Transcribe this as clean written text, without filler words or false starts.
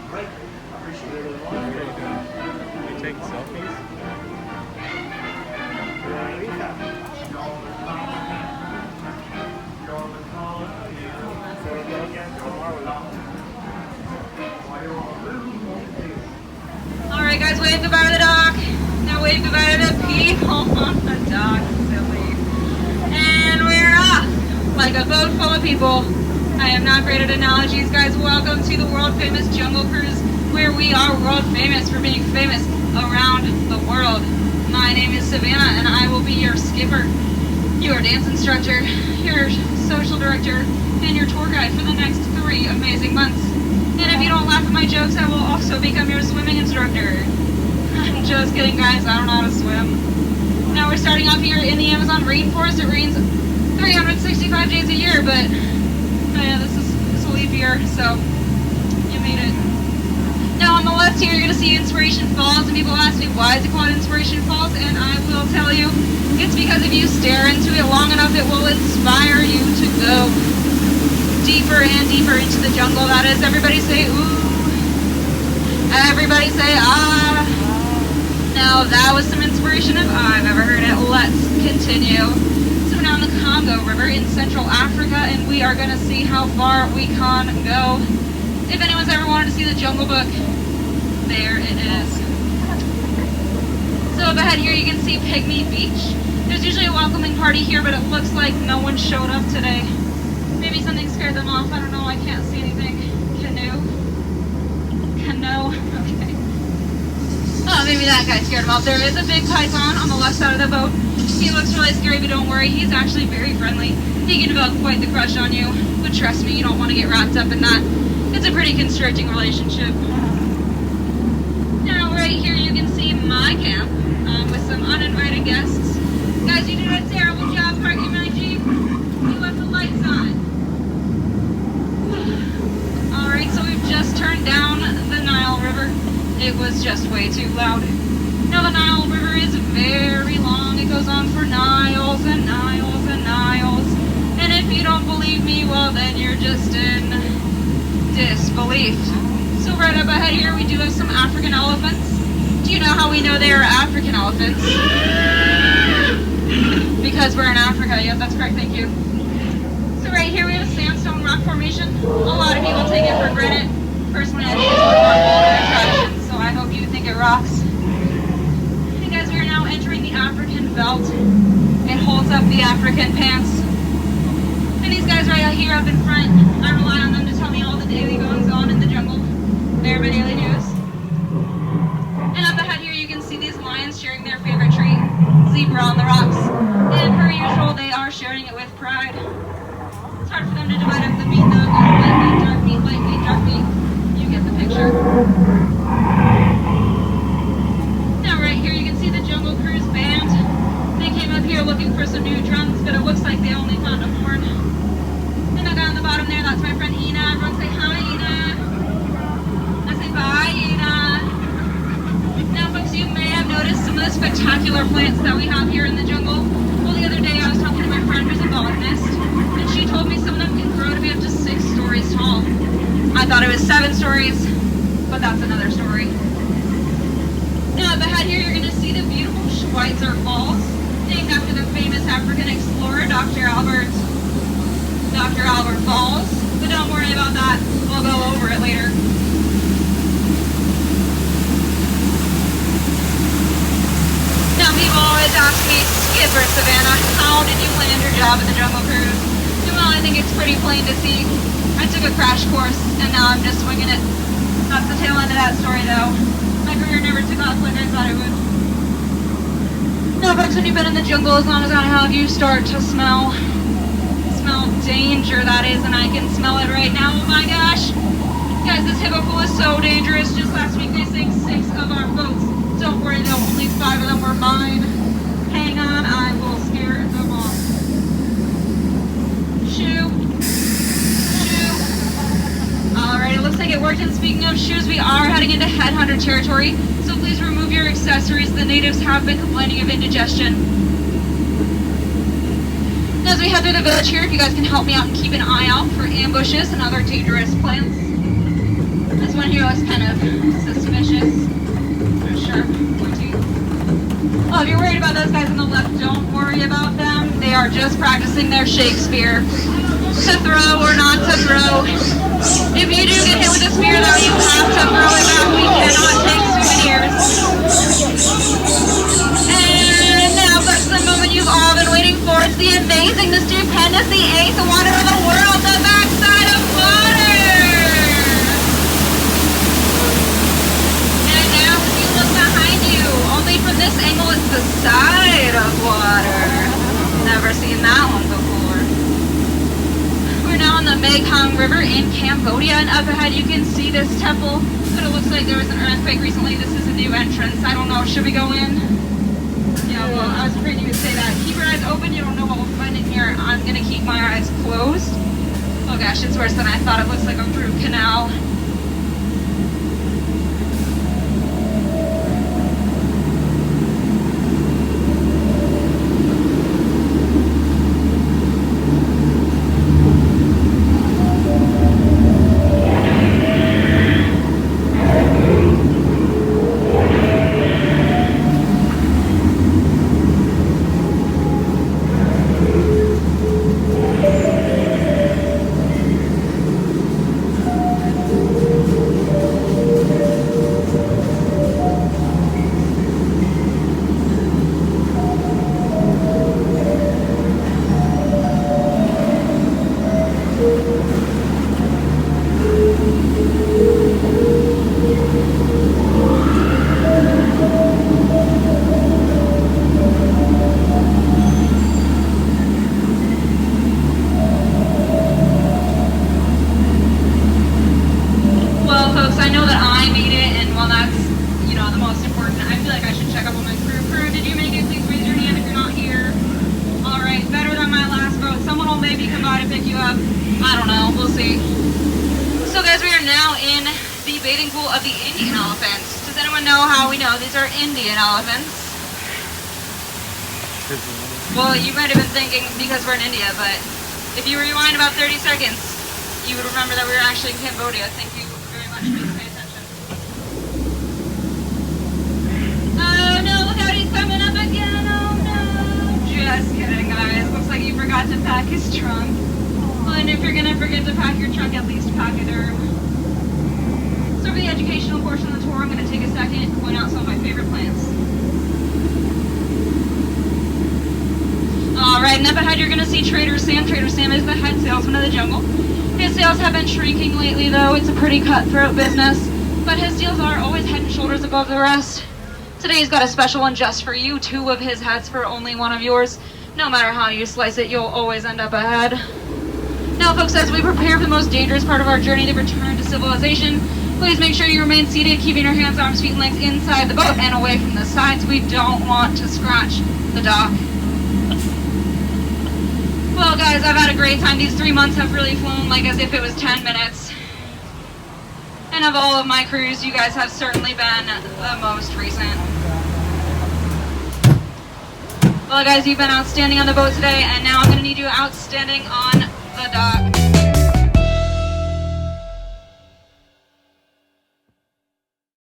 You take selfies? Alright guys, wave goodbye to the dock. Now wave goodbye to the people on the dock. Silly. And we're off like a boat full of people. I am not great at analogies, guys. Welcome to the world famous Jungle Cruise, where we are world famous for being famous around the world. My name is Savannah, and I will be your skipper, your dance instructor, your social director, and your tour guide for the next 3 amazing months. And if you don't laugh at my jokes, I will also become your swimming instructor. I'm just kidding, guys. I don't know how to swim. Now we're starting off here in the Amazon rainforest. It rains 365 days a year, but yeah, this is a leap year, so you made it. Now on the left here, you're going to see Inspiration Falls, and people ask me, why is it called Inspiration Falls? And I will tell you, it's because if you stare into it long enough, it will inspire you to go deeper and deeper into the jungle. That is, everybody say, ooh. Everybody say, ah. Now that was some inspiration if I've ever heard it. Let's continue. So we're now in the Congo River in Central Africa, and we are going to see how far we can go. If anyone's ever wanted to see the Jungle Book, there it is. So up ahead here you can see Pygmy Beach. There's usually a welcoming party here, but it looks like no one showed up today. Maybe something scared them off. I don't know. I can't see anything. Canoe? Okay. Oh, maybe that guy scared him off. There is a big python on the left side of the boat. He looks really scary, but don't worry. He's actually very friendly. He can develop quite the crush on you. But trust me, you don't want to get wrapped up in that. It's a pretty constricting relationship. Now, right here you can see my camp with some uninvited guests. Guys, you did a terrible job parking my Jeep. You left the lights on. Alright, so we've just turned down the Nile River. It was just way too loud. Now the Nile River is very long. It goes on for miles and miles and miles. And if you don't believe me, well then you're just in disbelief. So right up ahead here we do have some African elephants. Do you know how we know they are African elephants? Because we're in Africa. Yep, that's correct, thank you. So right here we have a sandstone rock formation. A lot of people take it for granted. Personally, I think it's one of our older attractions, so I hope you think it rocks. Hey guys, we are now entering the African belt. It holds up the African pants. And these guys right out here up in front, I rely on them to tell me all the daily goings on in the jungle. They're my daily news. And up ahead here you can see these lions sharing their favorite treat, zebra on the rocks. And per usual, they are sharing it with pride. It's hard for them to divide up the meat though. Light meat, dark meat, light meat, dark meat. You get the picture. Now right here you can see the Jungle Cruise band. They came up here looking for some new drums, but it looks like they only found a horn. And that guy on the bottom there, that's my friend Ina. Everyone say hi, Ina. I say bye, Ina. Now folks, you may have noticed some of the spectacular plants that we have here in the jungle. Well, the other day I was talking to my friend who's a botanist, and she told me some of them can grow to be up to 6 stories tall. I thought it was 7 stories, but that's another story. Now up ahead here, you're going to see the beautiful Schweitzer Falls, named after the famous African explorer, Dr. Albert Falls. But don't worry about that, we'll go over it later. Now people always ask me, Skipper Savannah, how did you land your job at the Jungle Cruise? Well, I think it's pretty plain to see. I took a crash course, and now I'm just winging it. That's the tail end of that story, though. My career never took off like I thought it would. Now, folks, when you've been in the jungle as long as I have, you start to smell danger, that is, and I can smell it right now. Oh my gosh. Guys, this hippo pool is so dangerous. Just last week they sank 6 of our boats. Don't worry, though, only 5 of them were mine. Hang on, I will scare them off. Alright, it looks like it worked, and speaking of shoes, we are heading into headhunter territory, so please remove your accessories. The natives have been complaining of indigestion. As we head through the village here, if you guys can help me out and keep an eye out for ambushes and other dangerous plants. As one here looks kind of suspicious. Sharp, pointy. Oh, if you're worried about those guys on the left, don't worry about them. They are just practicing their Shakespeare. To throw or not to throw. If you do get hit with a spear, though, you have to throw it back. We cannot take souvenirs. And now that's the moment you've all been waiting for. It's the amazing, the stupendous, the eighth wonder of the world, the backside of water. And now if you look behind you, only from this angle it's the side of water. Never seen that one before. We're now on the Mekong River in Cambodia, and up ahead you can see this temple, but it looks like there was an earthquake recently. This is a new entrance. I don't know, should we go in? Yeah, well, I was afraid you would say that. Keep your eyes open, you don't know what we'll find in here. I'm gonna keep my eyes closed. Oh gosh, it's worse than I thought. It looks like a root canal. Indian elephants. Well, you might have been thinking because we're in India, but if you rewind about 30 seconds, you would remember that we were actually in Cambodia. Thank you very much. Please pay attention. Oh no, look out, he's coming up again. Oh no. Just kidding, guys. Looks like you forgot to pack his trunk. Well, and if you're gonna forget to pack your trunk, at least pack a derm. So for the educational portion of the tour, I'm going to take a second to point out some of my favorite plants. Alright, and up ahead you're going to see Trader Sam. Trader Sam is the head salesman of the jungle. His sales have been shrinking lately though. It's a pretty cutthroat business, but his deals are always head and shoulders above the rest. Today he's got a special one just for you. 2 of his hats for only 1 of yours. No matter how you slice it, you'll always end up ahead. Now folks, as we prepare for the most dangerous part of our journey, the return to civilization, please make sure you remain seated, keeping your hands, arms, feet, and legs inside the boat and away from the sides. We don't want to scratch the dock. Well, guys, I've had a great time. These 3 months have really flown like as if it was 10 minutes. And of all of my cruise, you guys have certainly been the most recent. Well, guys, you've been outstanding on the boat today, and now I'm going to need you outstanding on the dock.